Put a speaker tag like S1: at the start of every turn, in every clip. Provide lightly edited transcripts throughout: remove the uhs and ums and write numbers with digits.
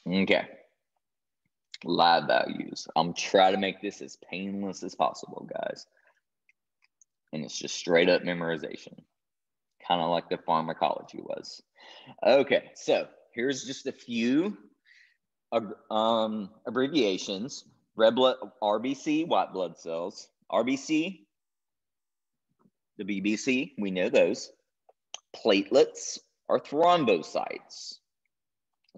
S1: Okay. Lab values. I'm trying to make this as painless as possible, guys. And it's just straight up memorization, kind of like the pharmacology was. Okay, so here's just a few abbreviations. Red blood, RBC, white blood cells. RBC, the BBC, we know those. Platelets are thrombocytes.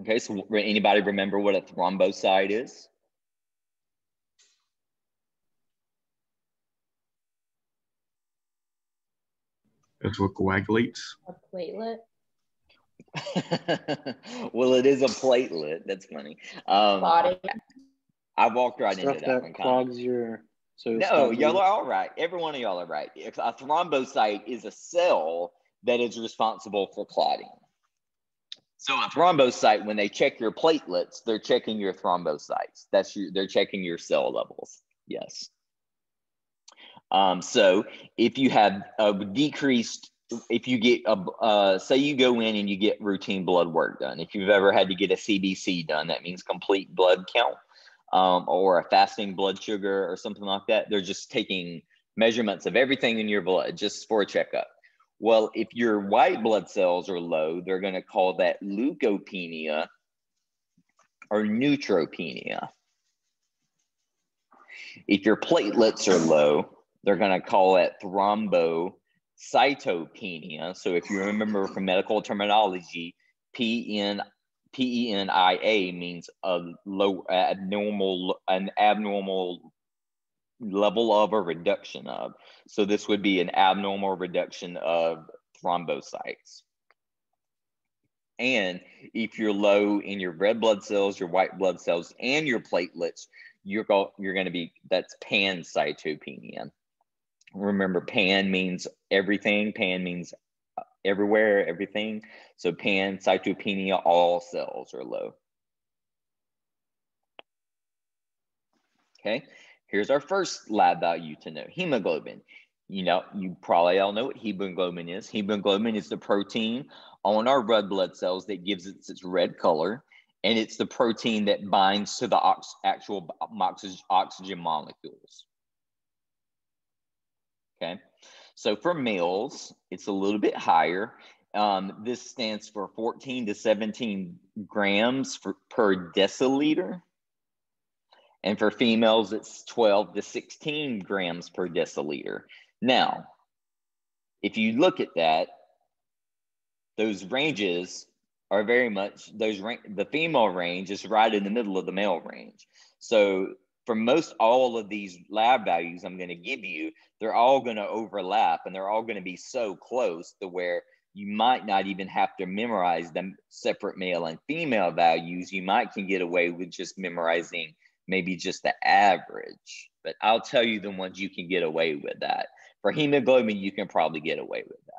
S1: Okay, so anybody remember what a thrombocyte is?
S2: That's what coagulates.
S3: A platelet.
S1: Well, it is a platelet. That's funny.
S3: Body.
S1: I walked right
S4: Stuff
S1: into that one.
S4: clogs your. So
S1: no, y'all are all right. Every one of y'all are right. A thrombocyte is a cell that is responsible for clotting. So a thrombocyte, when they check your platelets, they're checking your thrombocytes. They're checking your cell levels. Yes. So if you have a decreased, if you get say you go in and you get routine blood work done, if you've ever had to get a CBC done, that means complete blood count, or a fasting blood sugar or something like that. They're just taking measurements of everything in your blood just for a checkup. Well, if your white blood cells are low, they're going to call that leukopenia or neutropenia. If your platelets are low, they're going to call it thrombocytopenia. So if you remember from medical terminology, PENIA means an abnormal level of or reduction of. So this would be an abnormal reduction of thrombocytes. And if you're low in your red blood cells, your white blood cells, and your platelets, you're going to be, that's pancytopenia. Remember, pan means everything. Pan means everywhere, everything. So pancytopenia, all cells are low. Okay, here's our first lab value to know, hemoglobin. You probably all know what hemoglobin is. Hemoglobin is the protein on our red blood cells that gives it its red color. And it's the protein that binds to the actual oxygen molecules. Okay, so for males, it's a little bit higher. This stands for 14 to 17 grams per deciliter. And for females, it's 12 to 16 grams per deciliter. Now, if you look at that, those ranges are very much, the female range is right in the middle of the male range. So for most all of these lab values I'm going to give you, they're all going to overlap and they're all going to be so close to where you might not even have to memorize them separate male and female values. You might can get away with just memorizing maybe just the average, but I'll tell you the ones you can get away with that. For hemoglobin, you can probably get away with that.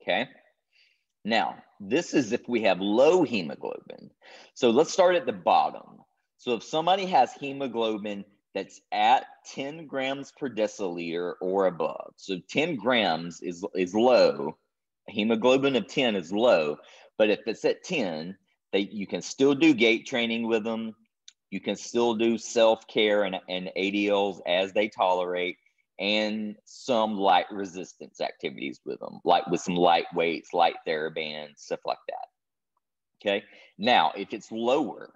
S1: Okay. Now, this is if we have low hemoglobin. So let's start at the bottom. So if somebody has hemoglobin that's at 10 grams per deciliter or above, so 10 grams is low, a hemoglobin of 10 is low, but if it's at 10, you can still do gait training with them. You can still do self-care and ADLs as they tolerate, and some light resistance activities with them, like with some light weights, light TheraBands, stuff like that. Okay. Now, if it's lower,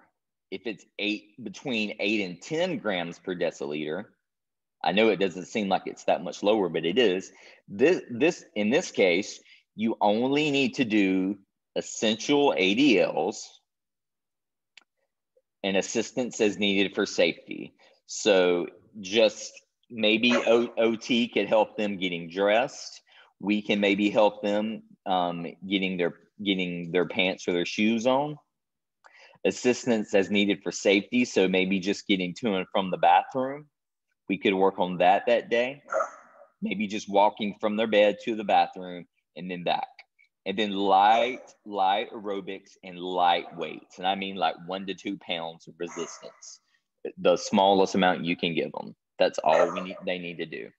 S1: if it's between 8 and 10 grams per deciliter, I know it doesn't seem like it's that much lower, but it is. In this case, you only need to do essential ADLs and assistance as needed for safety. So just maybe OT could help them getting dressed. We can maybe help them getting their pants or their shoes on. Assistance as needed for safety. So maybe just getting to and from the bathroom. We could work on that day. Maybe just walking from their bed to the bathroom and then back. And then light aerobics and light weights. And I mean like 1 to 2 pounds of resistance. The smallest amount you can give them. That's all they need to do.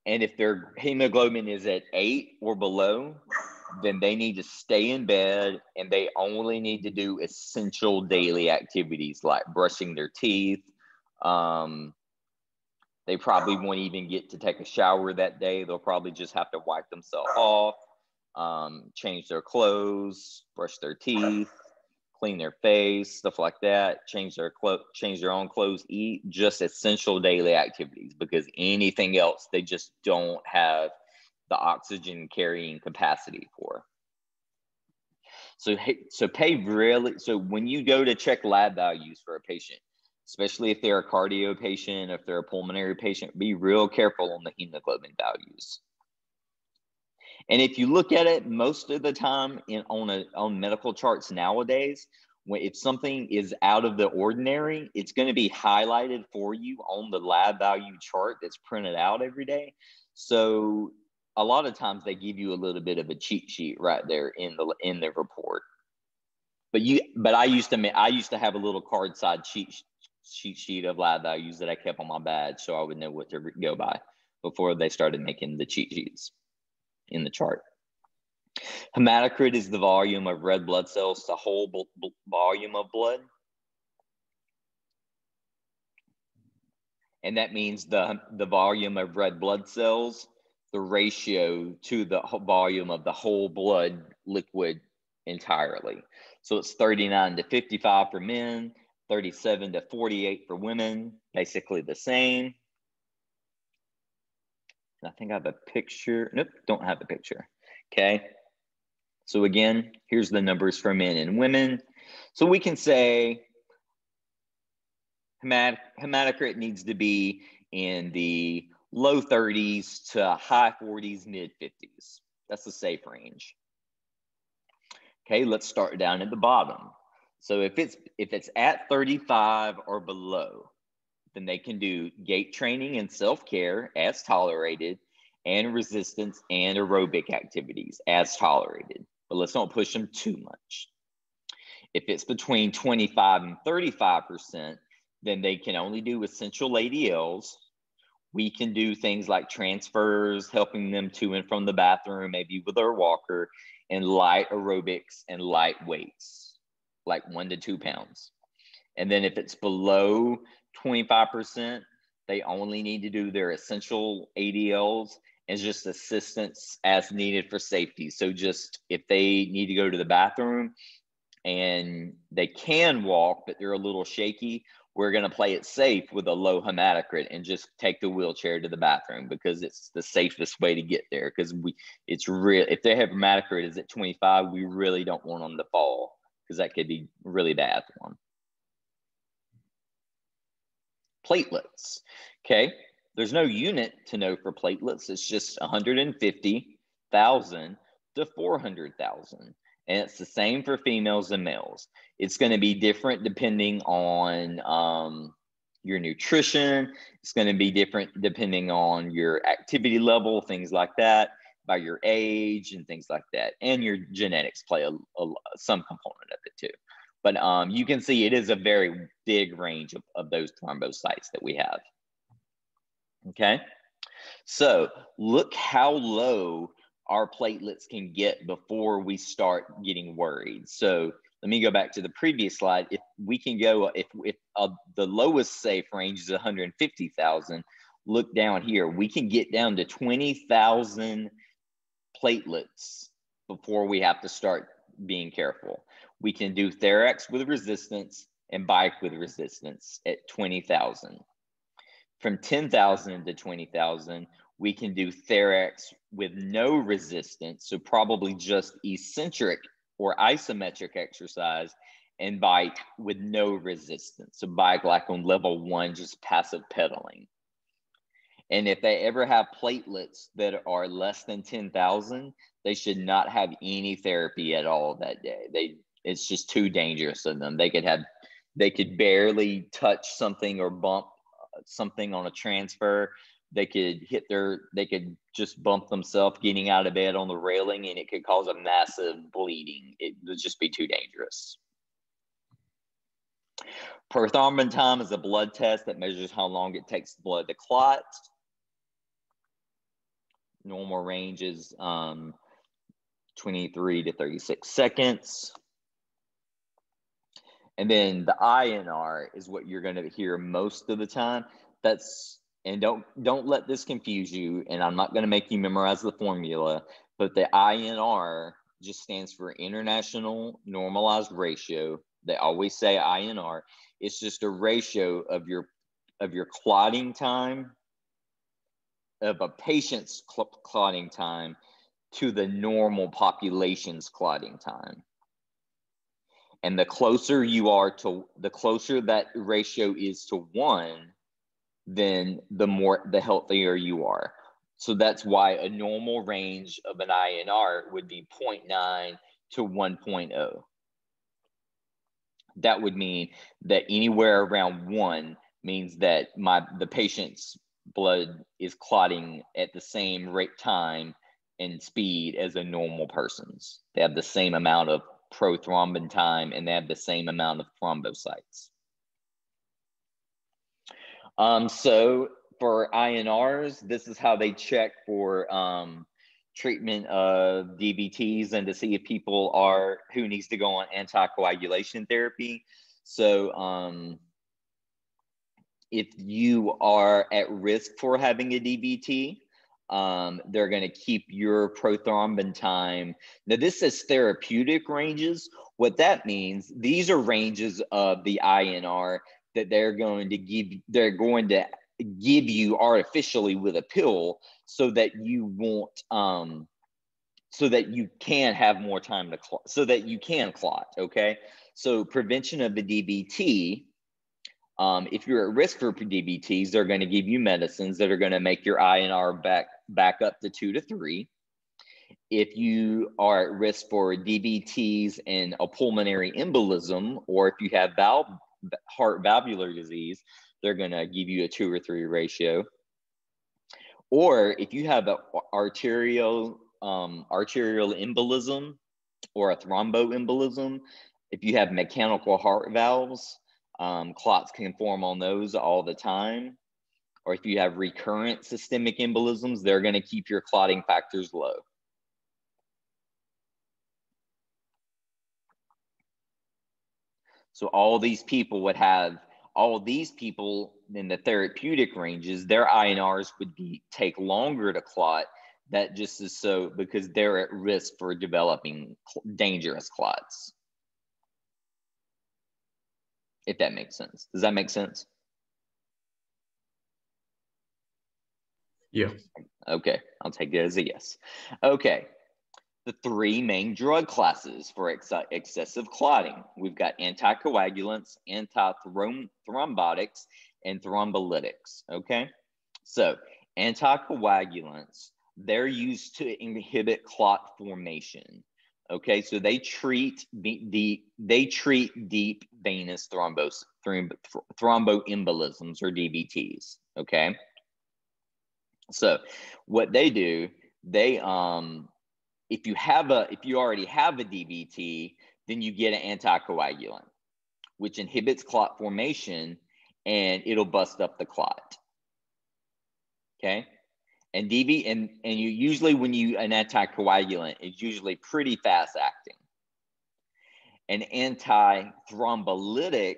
S1: And if their hemoglobin is at 8 or below, then they need to stay in bed and they only need to do essential daily activities like brushing their teeth. They probably won't even get to take a shower that day. They'll probably just have to wipe themselves off, change their clothes, brush their teeth, clean their face, stuff like that, change their own clothes, eat, just essential daily activities, because anything else they just don't have the oxygen carrying capacity for. So when you go to check lab values for a patient, especially if they're a cardio patient, if they're a pulmonary patient, be real careful on the hemoglobin values. And if you look at it, most of the time on medical charts nowadays, if something is out of the ordinary, it's going to be highlighted for you on the lab value chart that's printed out every day. So a lot of times they give you a little bit of a cheat sheet right there in the report. But I used to have a little card side cheat sheet of lab values that I kept on my badge, so I would know what to go by before they started making the cheat sheets in the chart. Hematocrit is the volume of red blood cells to whole volume of blood. And that means the volume of red blood cells, the ratio to the volume of the whole blood liquid entirely. So it's 39 to 55 for men, 37 to 48 for women, basically the same. I think I have a picture. Nope, don't have a picture. Okay. So again, here's the numbers for men and women. So we can say hematocrit needs to be in the low 30s to high 40s, mid 50s. That's a safe range. Okay, let's start down at the bottom. So if it's at 35 or below, then they can do gait training and self-care as tolerated, and resistance and aerobic activities as tolerated. But let's not push them too much. If it's between 25 and 35%, then they can only do essential ADLs. We can do things like transfers, helping them to and from the bathroom, maybe with our walker, and light aerobics and light weights, like 1 to 2 pounds. And then if it's below 25%, they only need to do their essential ADLs and just assistance as needed for safety. So just if they need to go to the bathroom and they can walk, but they're a little shaky, we're going to play it safe with a low hematocrit and just take the wheelchair to the bathroom, because it's the safest way to get there. Because if they have hematocrit is at 25, we really don't want them to fall, because that could be really bad for them. Platelets. Okay, there's no unit to know for platelets. It's just 150,000 to 400,000. And it's the same for females and males. It's going to be different depending on your nutrition. It's going to be different depending on your activity level, things like that, by your age and things like that. And your genetics play some component of it too. But you can see it is a very big range of those thrombocytes that we have. Okay, so look how low our platelets can get before we start getting worried. So let me go back to the previous slide. If we can go, if the lowest safe range is 150,000, look down here, we can get down to 20,000 platelets before we have to start being careful. We can do Therax with resistance and bike with resistance at 20,000. From 10,000 to 20,000, we can do Therax with no resistance, so probably just eccentric or isometric exercise, and bike with no resistance. So bike like on level 1, just passive pedaling. And if they ever have platelets that are less than 10,000, they should not have any therapy at all that day. It's just too dangerous to them. They could barely touch something or bump something on a transfer. They could just bump themselves getting out of bed on the railing, and it could cause a massive bleeding. It would just be too dangerous. Prothrombin time is a blood test that measures how long it takes the blood to clot. Normal range is 23 to 36 seconds. And then the INR is what you're going to hear most of the time. And don't let this confuse you. And I'm not going to make you memorize the formula, but the INR just stands for International Normalized Ratio. They always say INR. It's just a ratio of your clotting time, of a patient's clotting time to the normal population's clotting time. And the closer that ratio is to 1, then the healthier you are. So that's why a normal range of an INR would be 0.9 to 1.0. That would mean that anywhere around 1 means that the patient's blood is clotting at the same rate, time, and speed as a normal person's. They have the same amount of prothrombin time, and they have the same amount of thrombocytes. So for INRs, this is how they check for treatment of DVTs and to see if people who needs to go on anticoagulation therapy. So if you are at risk for having a DVT, they're going to keep your prothrombin time. Now this says therapeutic ranges. What that means, these are ranges of the INR that they're going to give you artificially with a pill so that you won't, so that you can have more time to clot, so that you can clot, okay? So prevention of the DVT, if you're at risk for DVTs, they're going to give you medicines that are going to make your INR back up to 2 to 3. If you are at risk for DVTs and a pulmonary embolism, or if you have heart valvular disease, they're going to give you a 2 or 3 ratio. Or if you have an arterial embolism or a thromboembolism, if you have mechanical heart valves, clots can form on those all the time. Or if you have recurrent systemic embolisms, they're going to keep your clotting factors low. So all these people in the therapeutic ranges, their INRs would take longer to clot. That just is so because they're at risk for developing dangerous clots. If that makes sense. Does that make sense?
S2: Yeah.
S1: Okay, I'll take it as a yes. Okay, the 3 main drug classes for excessive clotting. We've got anticoagulants, antithrombotics, and thrombolytics, okay? So anticoagulants, they're used to inhibit clot formation, okay? So they treat deep venous thromboembolisms or DVTs, okay? So what they do, if you already have a DVT, then you get an anticoagulant, which inhibits clot formation and it'll bust up the clot. Okay. And you usually an anticoagulant is usually pretty fast acting. An antithrombolytic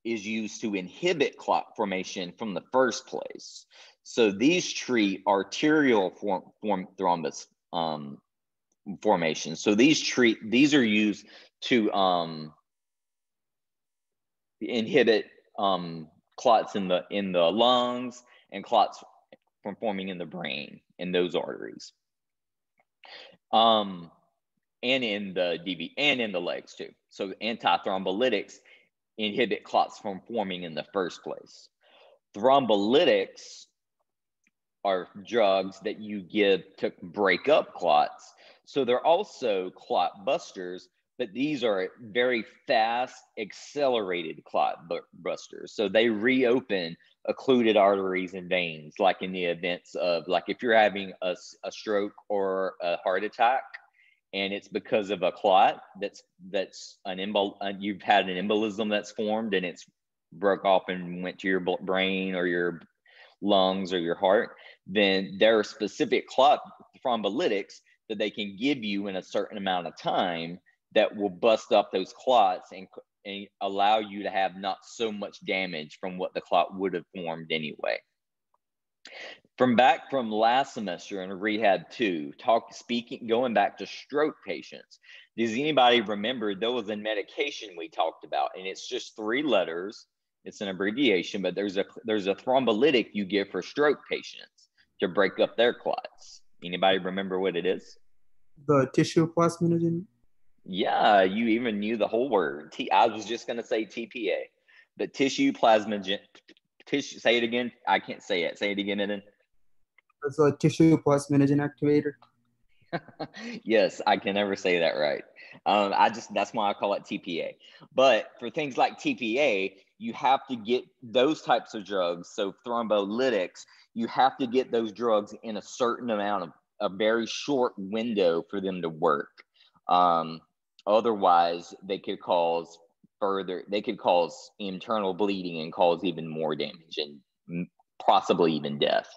S1: is used to inhibit clot formation from the first place. So these treat arterial thrombus formation. So these are used to inhibit clots in the lungs and clots from forming in the brain in those arteries. And in the legs too. So antithrombolytics inhibit clots from forming in the first place. Thrombolytics are drugs that you give to break up clots. So they're also clot busters, but these are very fast, accelerated clot busters. So they reopen occluded arteries and veins, like in the events of, like if you're having a stroke or a heart attack, and it's because of a clot you've had an embolism that's formed and it's broke off and went to your brain or your lungs or your heart, then there are specific clot thrombolytics that they can give you in a certain amount of time that will bust up those clots and allow you to have not so much damage from what the clot would have formed anyway. From last semester in Rehab 2, going back to stroke patients, does anybody remember there was a medication we talked about, and it's just 3 letters. It's an abbreviation, but there's a thrombolytic you give for stroke patients to break up their clots. Anybody remember what it is?
S2: The tissue plasminogen.
S1: Yeah, you even knew the whole word. I was just going to say TPA, but tissue plasminogen. Say it again. I can't say it. Say it again, Eden.
S2: It's a tissue plasminogen activator.
S1: Yes, I can never say that right. That's why I call it TPA. But for things like TPA, you have to get those types of drugs. So thrombolytics, you have to get those drugs in a certain amount of a very short window for them to work. Otherwise, they could cause internal bleeding and cause even more damage and possibly even death.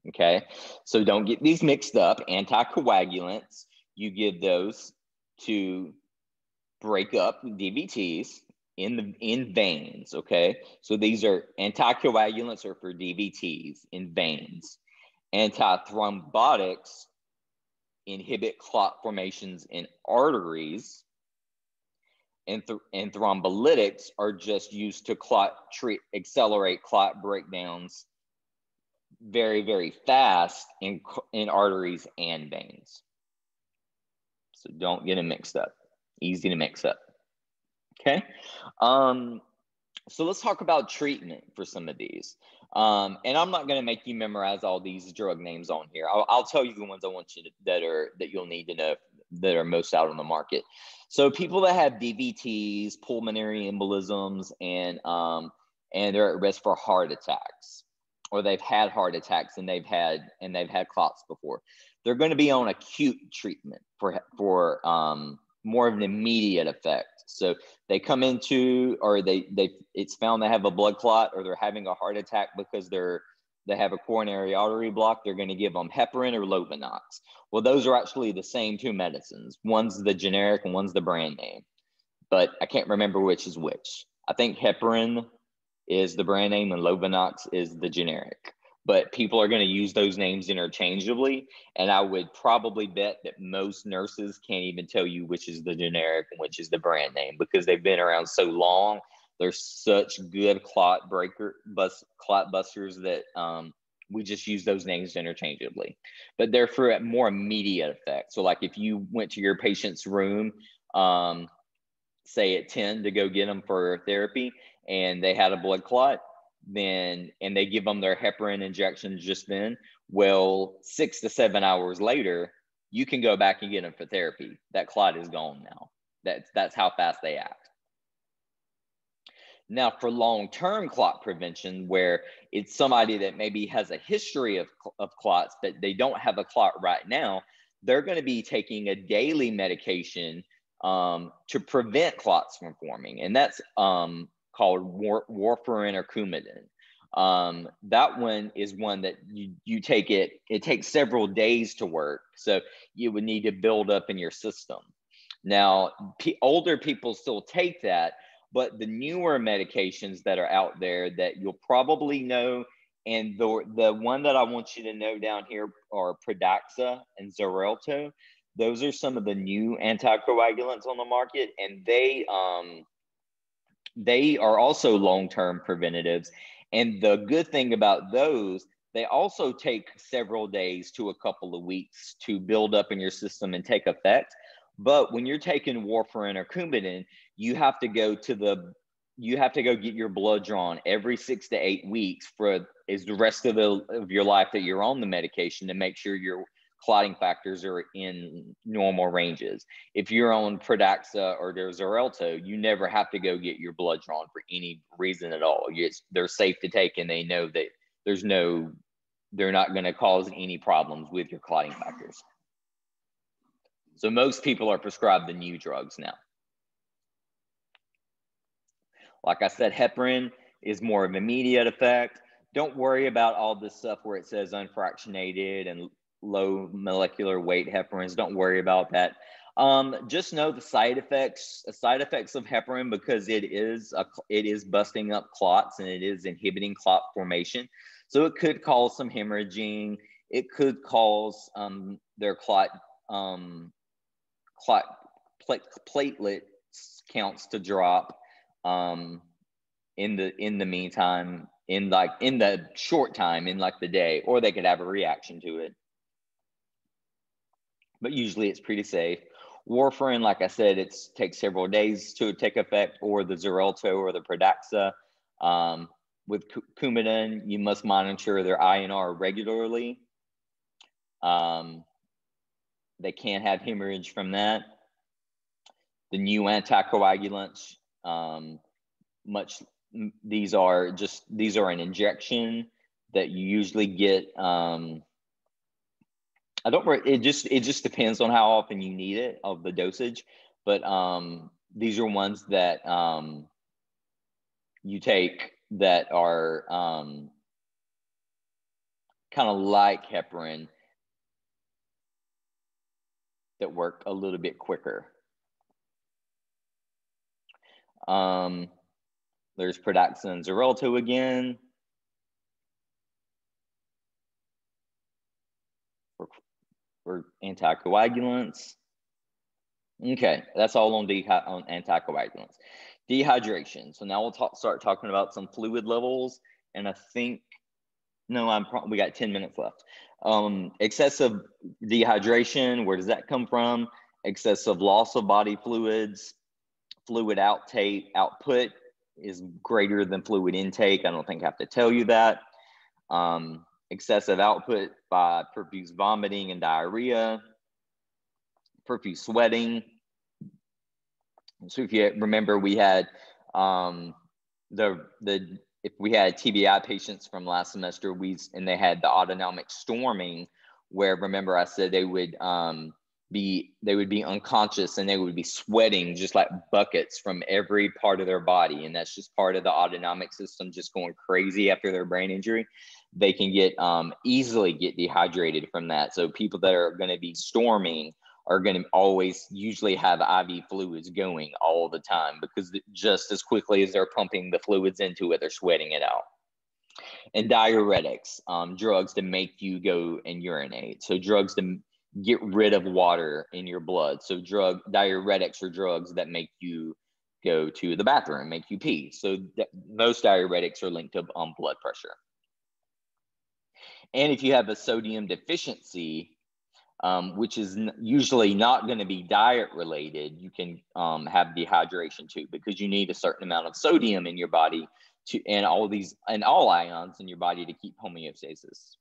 S1: Okay, so don't get these mixed up. Anticoagulants, you give those to break up DVTs in veins. Okay, so these are anticoagulants are for DVTs in veins. Antithrombotics inhibit clot formations in arteries, and thrombolytics are just used to accelerate clot breakdowns very, very fast in arteries and veins. So don't get them mixed up. Easy to mix up. Okay. So let's talk about treatment for some of these. And I'm not going to make you memorize all these drug names on here. I'll tell you the ones I want you that you'll need to know that are most out on the market. So people that have DVTs, pulmonary embolisms, and they're at risk for heart attacks, or they've had heart attacks and they've had clots before, they're going to be on acute treatment for more of an immediate effect. So they come into, or it's found they have a blood clot, or they're having a heart attack because they have a coronary artery block. They're going to give them heparin or Lovenox. Well, those are actually the same 2 medicines. One's the generic and one's the brand name, but I can't remember which is which. I think heparin is the brand name and Lovenox is the generic. But people are going to use those names interchangeably. And I would probably bet that most nurses can't even tell you which is the generic and which is the brand name, because they've been around so long. They're such good clot busters that we just use those names interchangeably. But they're for a more immediate effect. So like if you went to your patient's room, say at 10 to go get them for therapy, and they had a blood clot, and they give them their heparin injection just then, well, 6 to 7 hours later, you can go back and get them for therapy. That clot is gone now. That's how fast they act. Now, for long-term clot prevention, where it's somebody that maybe has a history of clots, but they don't have a clot right now, they're going to be taking a daily medication to prevent clots from forming, and that's called warfarin or Coumadin. That one is one that you take it takes several days to work, so you would need to build up in your system. Now, older people still take that, but the newer medications that are out there that you'll probably know, and the one that I want you to know down here are Pradaxa and Xarelto. Those are some of the new anticoagulants on the market, and they are also long-term preventatives. And the good thing about those, they also take several days to a couple of weeks to build up in your system and take effect. But when you're taking warfarin or Coumadin, you have to go get your blood drawn every 6 to 8 weeks the rest of your life that you're on the medication, to make sure your clotting factors are in normal ranges. If you're on Pradaxa or Xarelto, you never have to go get your blood drawn for any reason at all. They're safe to take, and they know that they're not going to cause any problems with your clotting factors. So most people are prescribed the new drugs now. Like I said, heparin is more of an immediate effect. Don't worry about all this stuff where it says unfractionated and low molecular weight heparins. Don't worry about that. Just know the side effects of heparin, because it is busting up clots and it is inhibiting clot formation. So it could cause some hemorrhaging. It could cause their platelet counts to drop in the meantime, in the short time, in like the day, or they could have a reaction to it. But usually it's pretty safe. Warfarin, like I said, it takes several days to take effect, or the Xarelto or the Pradaxa. With Coumadin, you must monitor their INR regularly. They can't have hemorrhage from that. The new anticoagulants, these are an injection that you usually get. It just depends on how often you need it, of the dosage, but these are ones that you take that are kind of like heparin, that work a little bit quicker. There's Pradaxa and Xarelto again. For anticoagulants. Okay, that's all on anticoagulants. Dehydration. So now we'll start talking about some fluid levels. And I think, no, we got 10 minutes left. Excessive dehydration, where does that come from? Excessive loss of body fluids. Fluid output is greater than fluid intake. I don't think I have to tell you that. Excessive output by profuse vomiting and diarrhea, profuse sweating. So if you remember, we had if we had TBI patients from last semester, and they had the autonomic storming, where, remember I said they would be unconscious and they would be sweating just like buckets from every part of their body, and that's just part of the autonomic system just going crazy after their brain injury. They can easily get dehydrated from that. So people that are going to be storming are going to usually have IV fluids going all the time, because just as quickly as they're pumping the fluids into it, they're sweating it out. And diuretics, drugs to make you go and urinate. So drugs to get rid of water in your blood. So diuretics are drugs that make you go to the bathroom, make you pee. So most diuretics are linked to blood pressure. And if you have a sodium deficiency, which is usually not going to be diet related, you can have dehydration too, because you need a certain amount of sodium in your body and all ions in your body to keep homeostasis.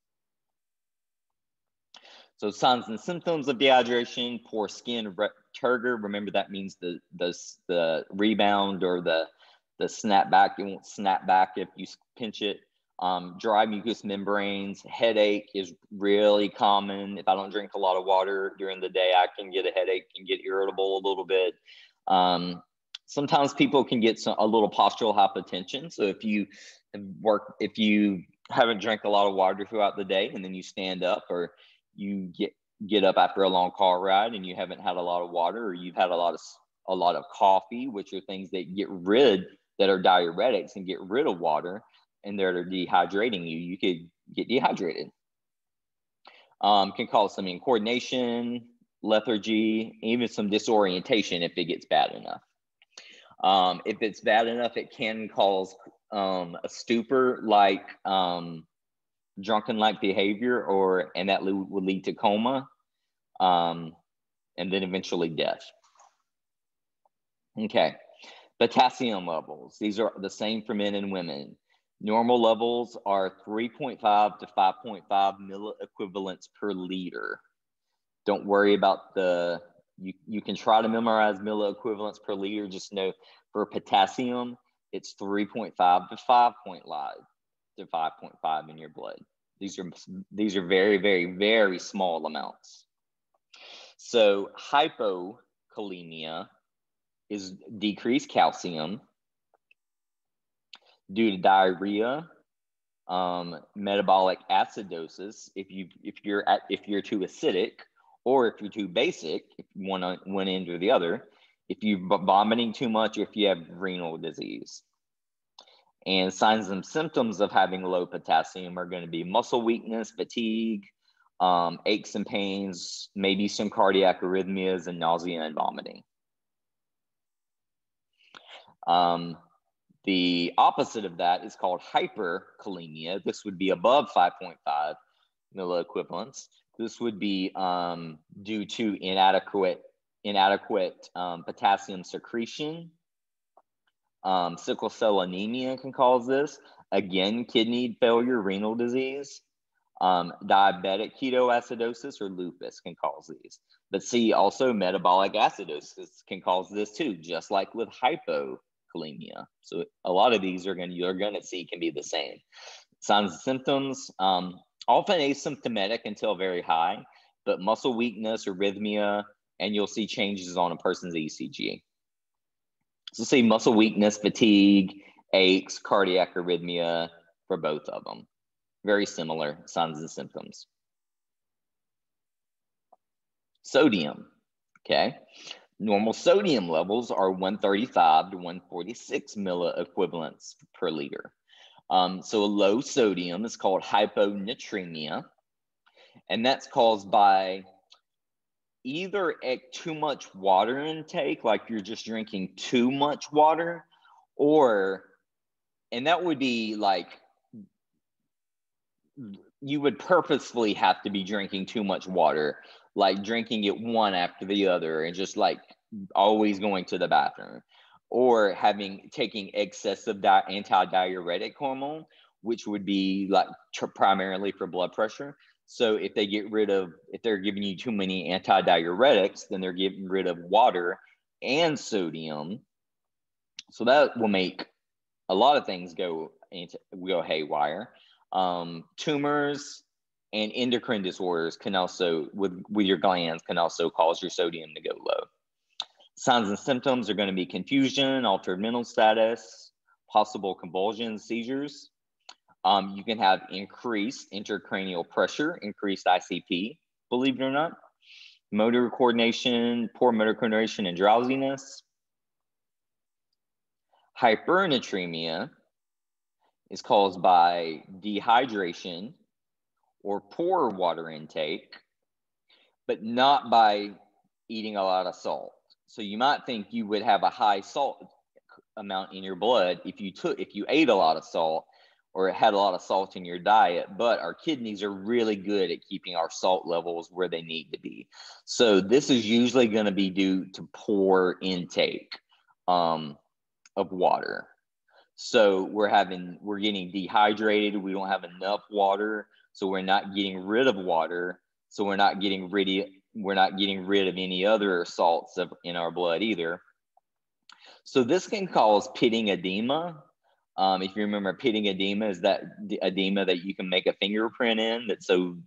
S1: So signs and symptoms of dehydration: poor skin, turgor. Remember, that means the rebound or the snap back. It won't snap back if you pinch it. Dry mucous membranes. Headache is really common. If I don't drink a lot of water during the day, I can get a headache and get irritable a little bit. Sometimes people can get a little postural hypotension. So if you haven't drank a lot of water throughout the day, and then you stand up, or you get up after a long car ride and you haven't had a lot of water, or you've had a lot of coffee, which are things that are diuretics and get rid of water, and they're dehydrating you could get dehydrated. Can cause some incoordination, lethargy, even some disorientation if it gets bad enough. If it's bad enough, it can cause a stupor, like drunken-like behavior, and that would lead to coma, and then eventually death. Okay, potassium levels. These are the same for men and women. Normal levels are 3.5 to 5.5 milliequivalents per liter. Don't worry about you can try to memorize milliequivalents per liter. Just know for potassium, it's 3.5 to 5.5 in your blood. These are very, very, very small amounts. So hypokalemia is decreased calcium due to diarrhea, metabolic acidosis if you're too acidic, or if you're too basic, if you want one end or the other, if you're vomiting too much, or if you have renal disease. And signs and symptoms of having low potassium are going to be muscle weakness, fatigue, aches and pains, maybe some cardiac arrhythmias, and nausea and vomiting. The opposite of that is called hyperkalemia. This would be above 5.5 milliequivalents. This would be due to inadequate potassium secretion. Sickle cell anemia can cause this. Again, kidney failure, renal disease. Diabetic ketoacidosis or lupus can cause these. But see, also metabolic acidosis can cause this too, just like with hypokalemia. So a lot of these you're going to see can be the same. Signs and symptoms, often asymptomatic until very high, but muscle weakness, arrhythmia, and you'll see changes on a person's ECG. So see muscle weakness, fatigue, aches, cardiac arrhythmia for both of them. Very similar signs and symptoms. Sodium, okay? Normal sodium levels are 135 to 146 milliequivalents per liter. So a low sodium is called hyponatremia, and that's caused by either too much water intake, like you're just drinking too much water, and that would be like, you would purposefully have to be drinking too much water, like drinking it one after the other and just like always going to the bathroom, or taking excessive anti-diuretic hormone, which would be like primarily for blood pressure. So if they're giving you too many anti-diuretics, then they're getting rid of water and sodium. So that will make a lot of things go haywire. Tumors and endocrine disorders can also, with your glands, can also cause your sodium to go low. Signs and symptoms are going to be confusion, altered mental status, possible convulsions, seizures. You can have increased intracranial pressure, increased ICP, believe it or not, motor coordination, poor motor coordination, and drowsiness. Hypernatremia is caused by dehydration or poor water intake, but not by eating a lot of salt. So you might think you would have a high salt amount in your blood if you ate a lot of salt or had a lot of salt in your diet, but our kidneys are really good at keeping our salt levels where they need to be. So this is usually going to be due to poor intake of water. So we're getting dehydrated. We don't have enough water, so we're not getting rid of water. So we're not getting rid of any other salts in our blood either. So this can cause pitting edema. If you remember, pitting edema is that edema that you can make a fingerprint in that's so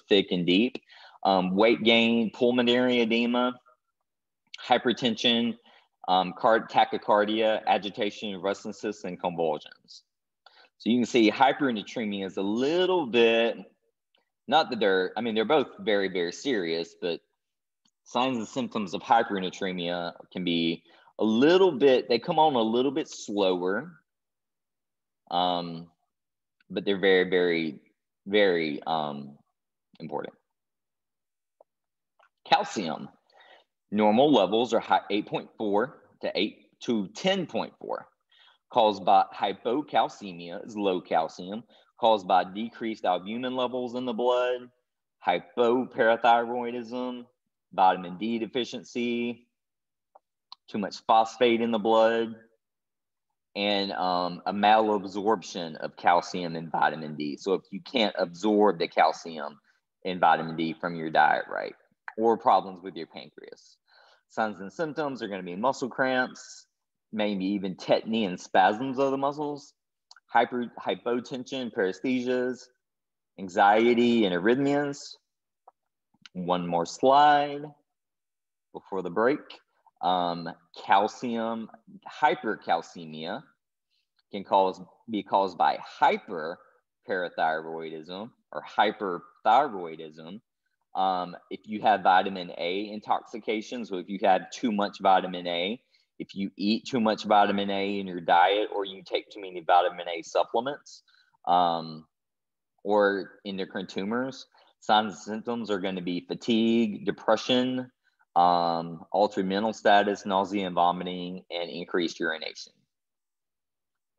S1: thick and deep. Weight gain, pulmonary edema, hypertension, tachycardia, agitation, restlessness, and convulsions. So you can see hypernatremia is a little bit, not that they're both very, very serious, but signs and symptoms of hypernatremia can be a little bit, they come on a little bit slower, but they're very, very, very important. Calcium. Normal levels are 8.4 to 10.4. Caused by hypocalcemia is low calcium, caused by decreased albumin levels in the blood, hypoparathyroidism, vitamin D deficiency, too much phosphate in the blood, and a malabsorption of calcium and vitamin D. So if you can't absorb the calcium and vitamin D from your diet right, or problems with your pancreas. Signs and symptoms are going to be muscle cramps, maybe even tetany and spasms of the muscles, hypotension, paresthesias, anxiety, and arrhythmias. One more slide before the break. Calcium, hypercalcemia can be caused by hyper parathyroidism or hyperthyroidism. If you have vitamin A intoxication, so if you have too much vitamin A, if you eat too much vitamin A in your diet, or you take too many vitamin A supplements, or endocrine tumors, signs and symptoms are going to be fatigue, depression, altered mental status, nausea and vomiting, and increased urination.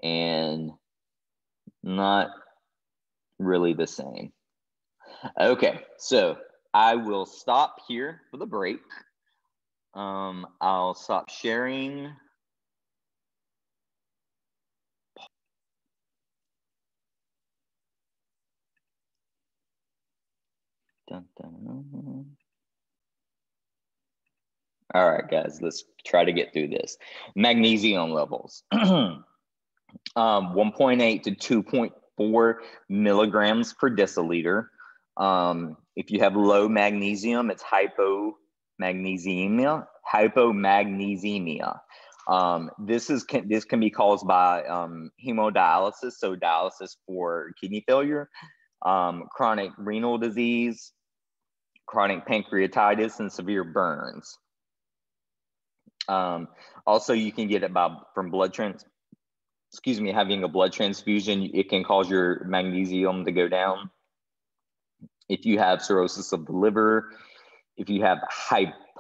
S1: And not really the same. Okay, so I will stop here for the break. I'll stop sharing. Dun, dun. All right, guys, let's try to get through this. Magnesium levels. 1.8 to 2.4 milligrams per deciliter. If you have low magnesium, it's hypomagnesemia. This can be caused by hemodialysis, so dialysis for kidney failure, chronic renal disease, chronic pancreatitis, and severe burns. Also, you can get it from having a blood transfusion. It can cause your magnesium to go down. If you have cirrhosis of the liver, if you have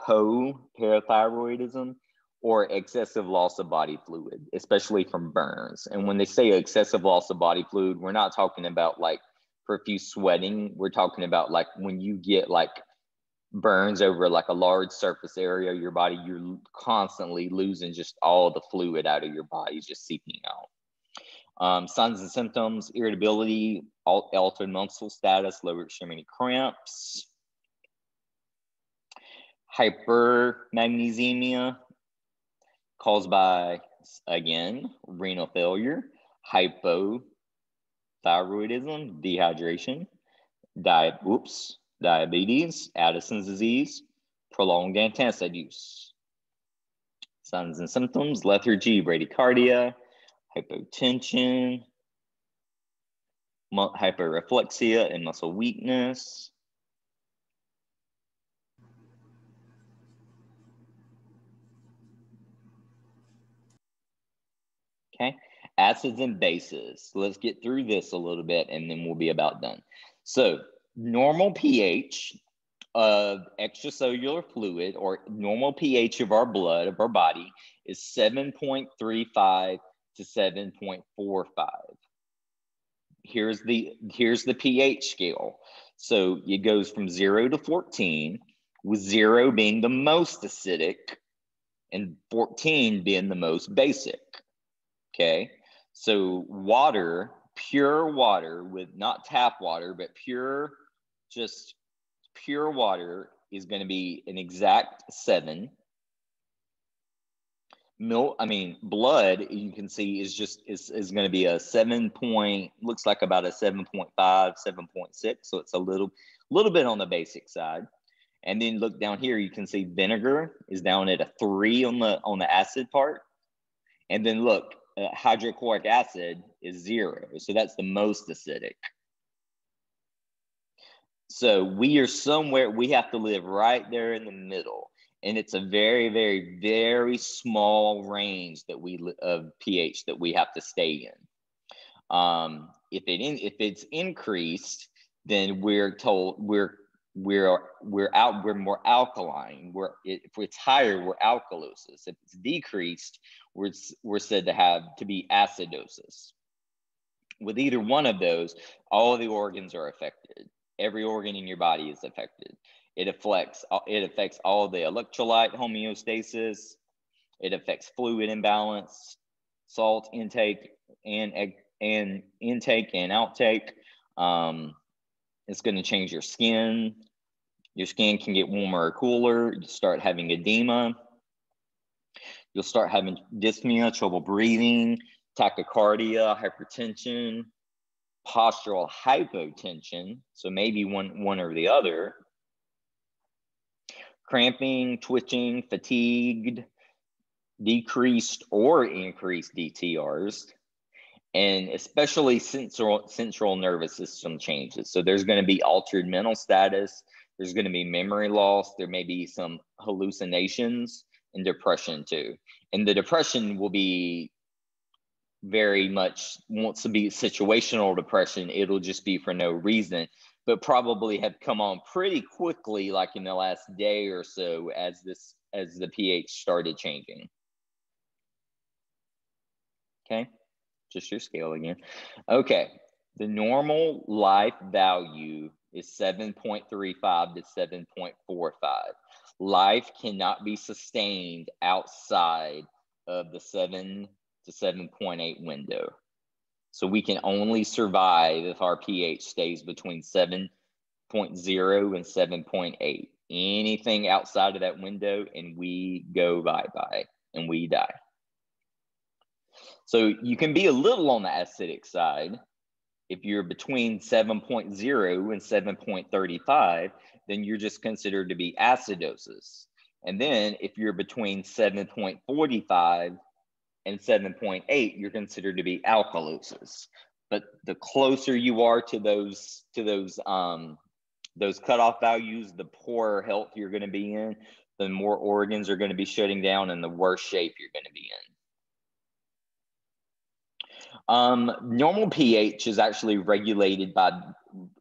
S1: hypoparathyroidism, or excessive loss of body fluid, especially from burns. And when they say excessive loss of body fluid, we're not talking about like profuse sweating. We're talking about like when you get like burns over like a large surface area of your body, you're constantly losing just all the fluid out of your body, just seeping out. Signs and symptoms: irritability, altered muscle status, lower extremity cramps, hypermagnesemia caused by, again, renal failure, hypothyroidism, dehydration, diabetes, Addison's disease, prolonged antacid use. Signs and symptoms: lethargy, bradycardia, hypotension, hyperreflexia, and muscle weakness. Okay, acids and bases. Let's get through this a little bit and then we'll be about done. So normal pH of extracellular fluid, or normal pH of our blood, of our body, is 7.35 to 7.45. Here's the pH scale. So it goes from 0 to 14, with 0 being the most acidic and 14 being the most basic. Okay, so water, pure water, with not tap water, but just pure water, is going to be an exact 7. Blood, you can see, is going to be a 7 point, looks like about a 7.5, 7.6. So it's a little bit on the basic side. And then look down here, you can see vinegar is down at a 3 on the acid part. And then look, hydrochloric acid is 0. So that's the most acidic. So we are somewhere, we have to live right there in the middle. And it's a very, very, very small range of pH that we have to stay in. If it's increased, then we're told we're more alkaline. If it's higher, we're alkalosis. If it's decreased, we're said to be acidosis. With either one of those, all of the organs are affected. Every organ in your body is affected. It affects all the electrolyte homeostasis. It affects fluid imbalance, salt intake and intake and outtake. It's going to change your skin. Your skin can get warmer or cooler. You start having edema. You'll start having dyspnea, trouble breathing, tachycardia, hypertension, postural hypotension. So maybe one or the other. Cramping, twitching, fatigued, decreased or increased DTRs, and especially central nervous system changes. So there's going to be altered mental status. There's going to be memory loss. There may be some hallucinations and depression too. And the depression will be very much, wants to be situational depression. It'll just be for no reason, but probably have come on pretty quickly, like in the last day or so, as the pH started changing. Okay, just your scale again. Okay, the normal life value is 7.35 to 7.45. Life cannot be sustained outside of the 7 to 7.8 window. So we can only survive if our pH stays between 7.0 and 7.8. Anything outside of that window and we go bye-bye and we die. So you can be a little on the acidic side. If you're between 7.0 and 7.35, then you're just considered to be acidosis. And then if you're between 7.45 and 7.8, you're considered to be alkalosis. But the closer you are to those cutoff values, the poorer health you're going to be in, the more organs are going to be shutting down, and the worse shape you're going to be in. Normal pH is actually regulated by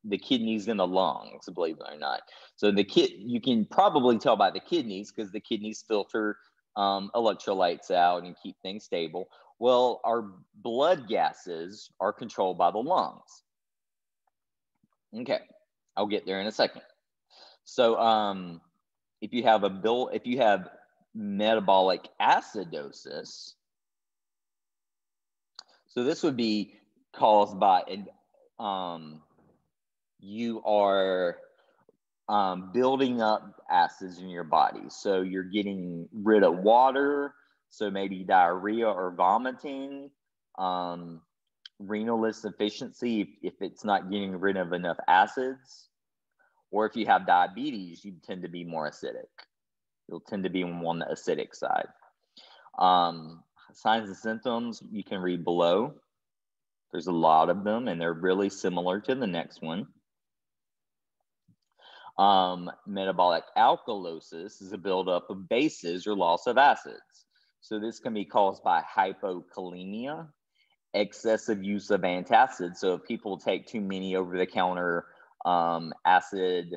S1: the kidneys and the lungs, believe it or not. So you can probably tell by the kidneys, because the kidneys filter electrolytes out and keep things stable. Well, our blood gases are controlled by the lungs. Okay, I'll get there in a second. So if you have metabolic acidosis, so this would be caused by you are building up acids in your body. So you're getting rid of water, so maybe diarrhea or vomiting, renal insufficiency if it's not getting rid of enough acids, or if you have diabetes, you tend to be more acidic. You'll tend to be on the acidic side. Signs and symptoms you can read below. There's a lot of them, and they're really similar to the next one. Metabolic alkalosis is a buildup of bases or loss of acids. So this can be caused by hypokalemia, excessive use of antacids. So if people take too many over-the-counter acid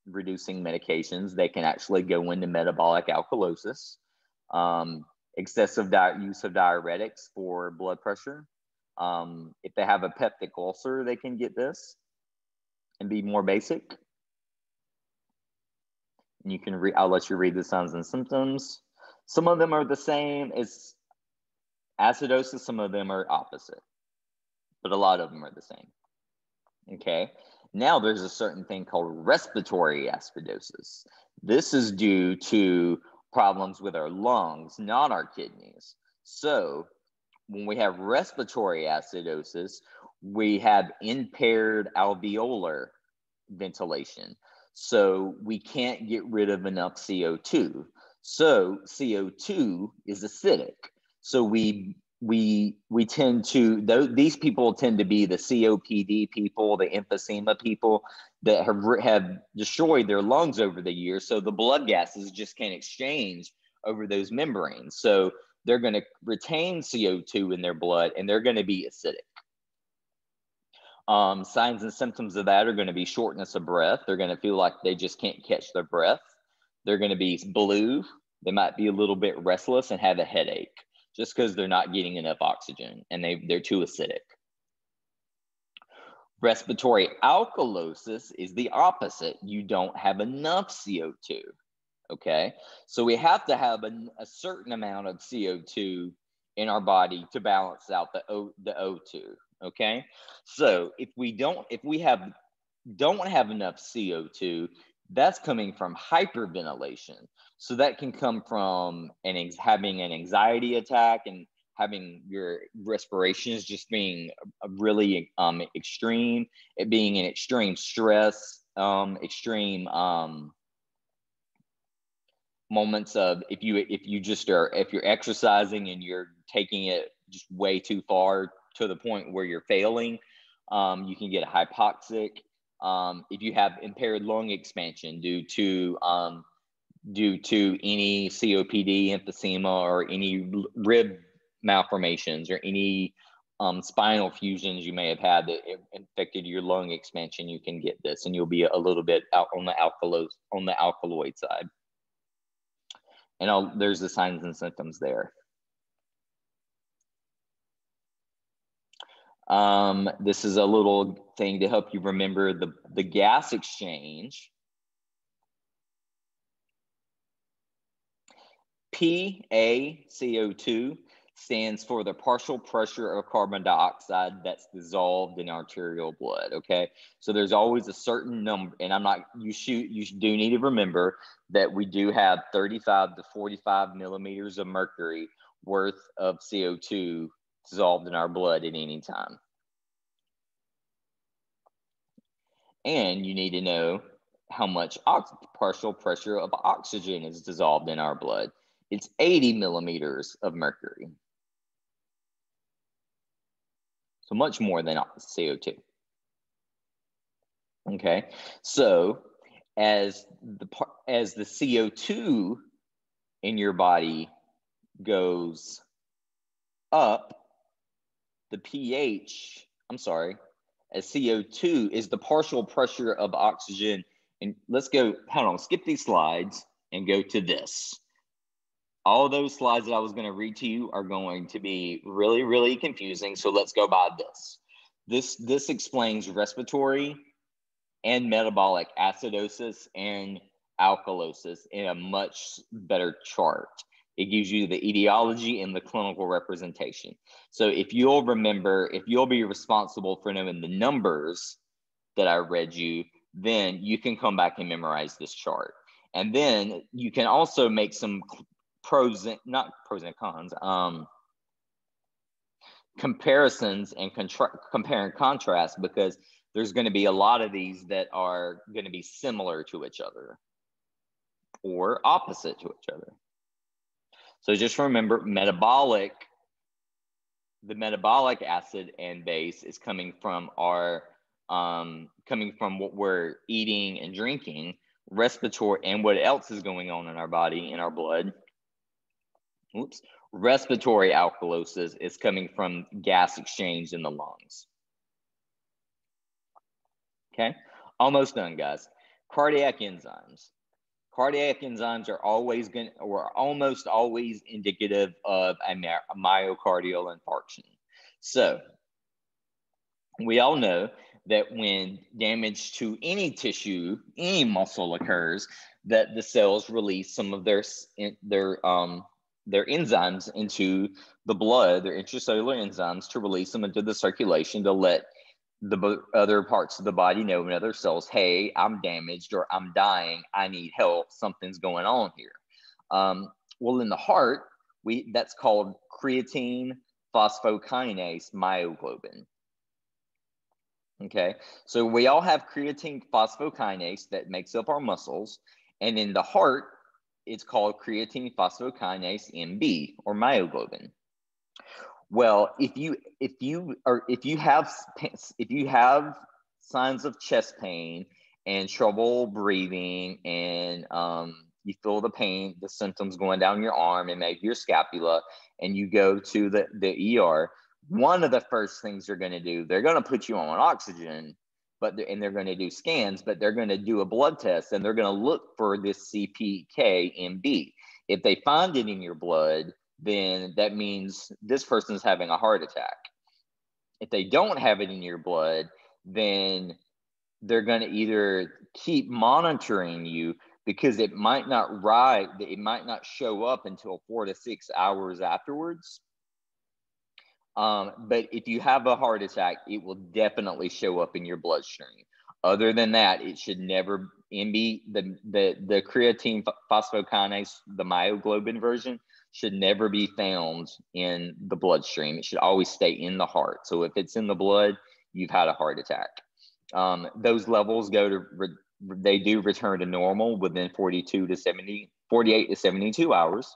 S1: reducing medications, they can actually go into metabolic alkalosis. Excessive use of diuretics for blood pressure. If they have a peptic ulcer, they can get this and be more basic. And you can I'll let you read the signs and symptoms. Some of them are the same as acidosis, some of them are opposite, but a lot of them are the same. Okay, now there's a certain thing called respiratory acidosis. This is due to problems with our lungs, not our kidneys. So when we have respiratory acidosis, we have impaired alveolar ventilation. So we can't get rid of enough CO2. So CO2 is acidic. So we tend to, these people tend to be the COPD people, the emphysema people that have destroyed their lungs over the years. So the blood gases just can't exchange over those membranes. So they're going to retain CO2 in their blood, and they're going to be acidic. Signs and symptoms of that are going to be shortness of breath. They're going to feel like they just can't catch their breath. They're going to be blue. They might be a little bit restless and have a headache just because they're not getting enough oxygen and they're too acidic. Respiratory alkalosis is the opposite. You don't have enough CO2. Okay, so we have to have a certain amount of CO2 in our body to balance out the O2. Okay, so if we don't have enough CO2, that's coming from hyperventilation. So that can come from having an anxiety attack and having your respirations just being really extreme, it being an extreme stress, extreme moments of if you're exercising and you're taking it just way too far to the point where you're failing. You can get a hypoxic. If you have impaired lung expansion due to any COPD, emphysema, or any rib malformations, or any spinal fusions you may have had that infected your lung expansion, you can get this, and you'll be a little bit out on the alkaloid side. And there's the signs and symptoms there. This is a little thing to help you remember the gas exchange. PaCO2 stands for the partial pressure of carbon dioxide that's dissolved in arterial blood. Okay, so there's always a certain number, and you do need to remember that we do have 35 to 45 millimeters of mercury worth of CO2 dissolved in our blood at any time. And you need to know how much partial pressure of oxygen is dissolved in our blood. It's 80 millimeters of mercury. So much more than CO2. Okay, so as the CO2 in your body goes up, the pH, as CO2 is the partial pressure of oxygen. And let's go, hold on, skip these slides and go to this. All those slides that I was going to read to you are going to be really, really confusing. So let's go by this. This explains respiratory and metabolic acidosis and alkalosis in a much better chart. It gives you the etiology and the clinical representation. So if you'll remember, if you'll be responsible for knowing the numbers that I read you, then you can come back and memorize this chart. And then you can also make some not pros and cons, comparisons and compare and contrast, because there's going to be a lot of these that are going to be similar to each other or opposite to each other. So just remember, the metabolic acid and base is coming from what we're eating and drinking. Respiratory, and what else is going on in our body, in our blood. Respiratory alkalosis is coming from gas exchange in the lungs. Okay, almost done, guys. Cardiac enzymes. Cardiac enzymes are almost always indicative of a myocardial infarction. So we all know that when damage to any tissue, any muscle occurs, that the cells release some of their enzymes into the blood, their intracellular enzymes, to release them into the circulation to let the other parts of the body know, and other cells, hey, I'm damaged or I'm dying, I need help, something's going on here. Well, in the heart, that's called creatine phosphokinase myoglobin. Okay, so we all have creatine phosphokinase that makes up our muscles, and in the heart, it's called creatine phosphokinase MB, or myoglobin. Well, if you have signs of chest pain and trouble breathing, and you feel the pain, the symptoms going down your arm and maybe your scapula, and you go to the ER, one of the first things they're going to do, they're going to put you on oxygen, and they're going to do scans, but they're going to do a blood test, and they're going to look for this CPK-MB. If they find it in your blood, then that means this person's having a heart attack. If they don't have it in your blood, then they're going to either keep monitoring you, because it might not show up until 4 to 6 hours afterwards. But if you have a heart attack, it will definitely show up in your bloodstream. Other than that, it should never be the creatine phosphokinase, the myoglobin version, should never be found in the bloodstream. It should always stay in the heart. So if it's in the blood, you've had a heart attack. Those levels they do return to normal within 48 to 72 hours.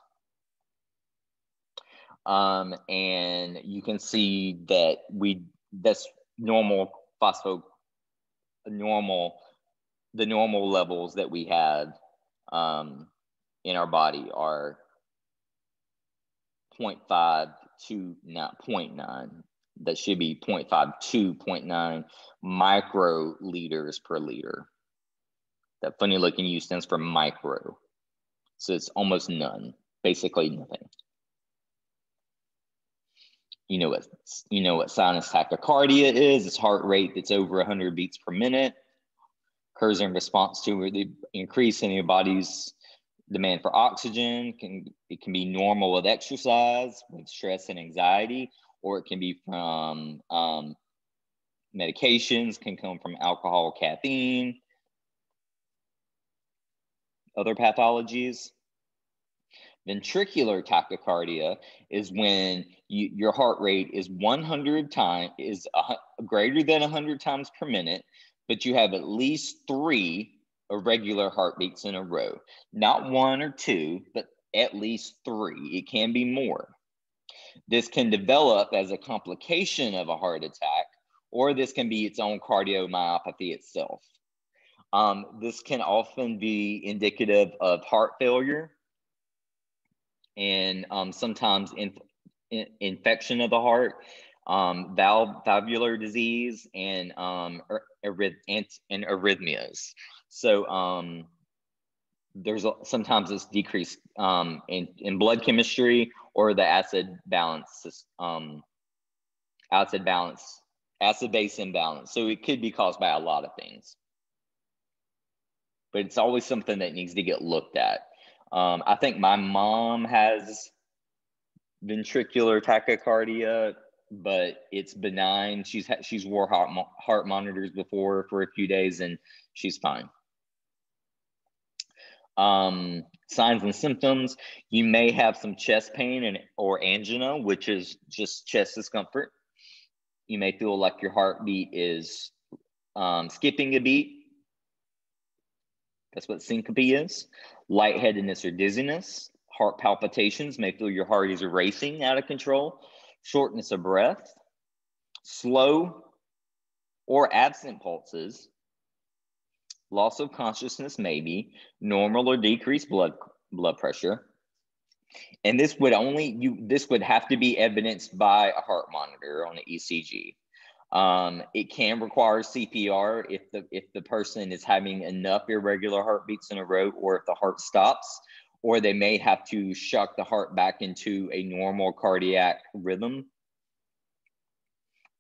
S1: And you can see that that's normal the normal levels that we have in our body are 0.5 to 0.9. That should be 0.5 to 0.9 microliters per liter. That funny looking U stands for micro. So it's almost none, basically nothing. You know what sinus tachycardia is. It's heart rate that's over 100 beats per minute. Occurs in response to the increase in your body's demand for oxygen. It can be normal with exercise, with stress and anxiety, or it can be from medications, can come from alcohol, caffeine, other pathologies. Ventricular tachycardia is when your heart rate is 100 times, greater than 100 times per minute, but you have at least 3 irregular heartbeats in a row. Not 1 or 2, but at least 3. It can be more. This can develop as a complication of a heart attack, or this can be its own cardiomyopathy itself. This can often be indicative of heart failure and sometimes infection of the heart, valvular disease, and arrhythmias. So there's sometimes this decrease in blood chemistry or the acid base imbalance. So it could be caused by a lot of things, but it's always something that needs to get looked at. I think my mom has ventricular tachycardia, but it's benign. She's wore heart monitors before for a few days, and she's fine. Signs and symptoms: you may have some chest pain or angina, which is just chest discomfort. You may feel like your heartbeat is skipping a beat. That's what syncope is. Lightheadedness or dizziness. Heart palpitations, may feel your heart is racing out of control. Shortness of breath. Slow or absent pulses. Loss of consciousness, maybe. Normal or decreased blood pressure. And this would have to be evidenced by a heart monitor on an ECG. It can require CPR if the person is having enough irregular heartbeats in a row, or if the heart stops, or they may have to shock the heart back into a normal cardiac rhythm,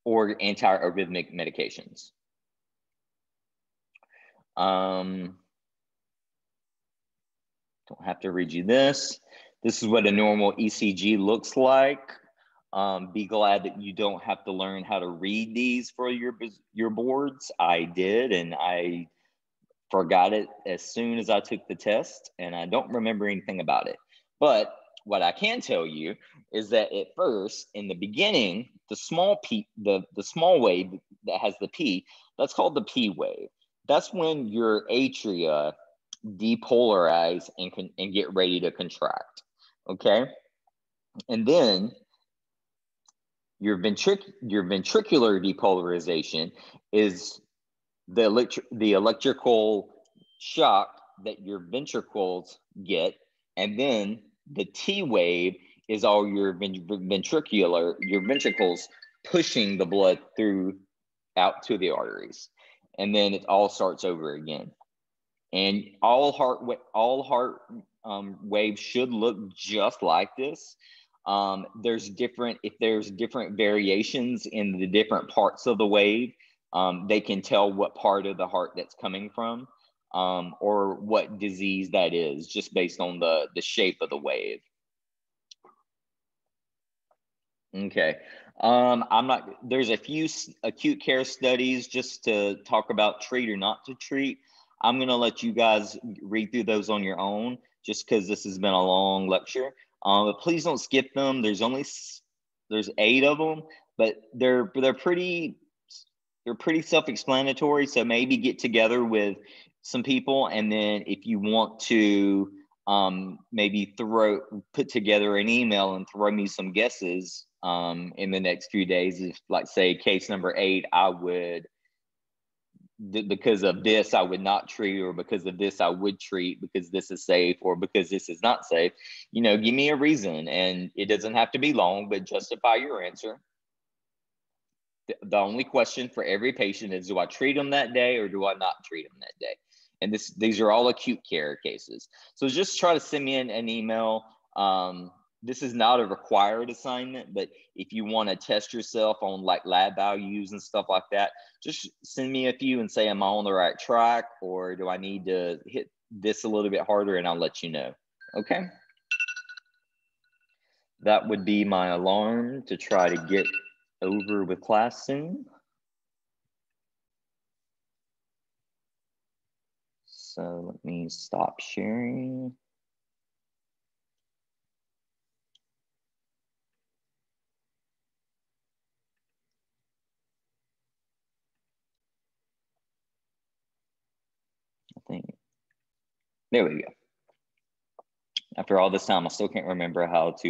S1: or antiarrhythmic medications. Don't have to read you this. This is what a normal ECG looks like. Be glad that you don't have to learn how to read these for your boards. I did, and I forgot it as soon as I took the test, and I don't remember anything about it. But what I can tell you is that at first, in the beginning, the small p, the small wave that has the P, that's called the P wave. That's when your atria depolarize and get ready to contract. Okay, and then your ventricular depolarization is the electrical shock that your ventricles get, and then the T wave is all your ventricles pushing the blood out to the arteries, and then it all starts over again. And all heart waves should look just like this. There's different variations in the different parts of the wave. They can tell what part of the heart that's coming from, or what disease that is, just based on the shape of the wave. Okay. There's a few acute care studies just to talk about treat or not to treat. I'm going to let you guys read through those on your own, just because this has been a long lecture. But please don't skip them. There's 8 of them, but they're pretty self-explanatory. So maybe get together with some people, and then if you want to maybe put together an email and throw me some guesses in the next few days. If, like, say, case number 8, I would, because of this, I would not treat, or because of this, I would treat, because this is safe, or because this is not safe. You know, give me a reason, and it doesn't have to be long, but justify your answer. The only question for every patient is, do I treat them that day or do I not treat them that day? And these are all acute care cases. So just try to send me an email. This is not a required assignment, but if you want to test yourself on like lab values and stuff like that, just send me a few and say, am I on the right track, or do I need to hit this a little bit harder, and I'll let you know. Okay. That would be my alarm to try to get over with class soon. So let me stop sharing. I think, there we go. After all this time, I still can't remember how to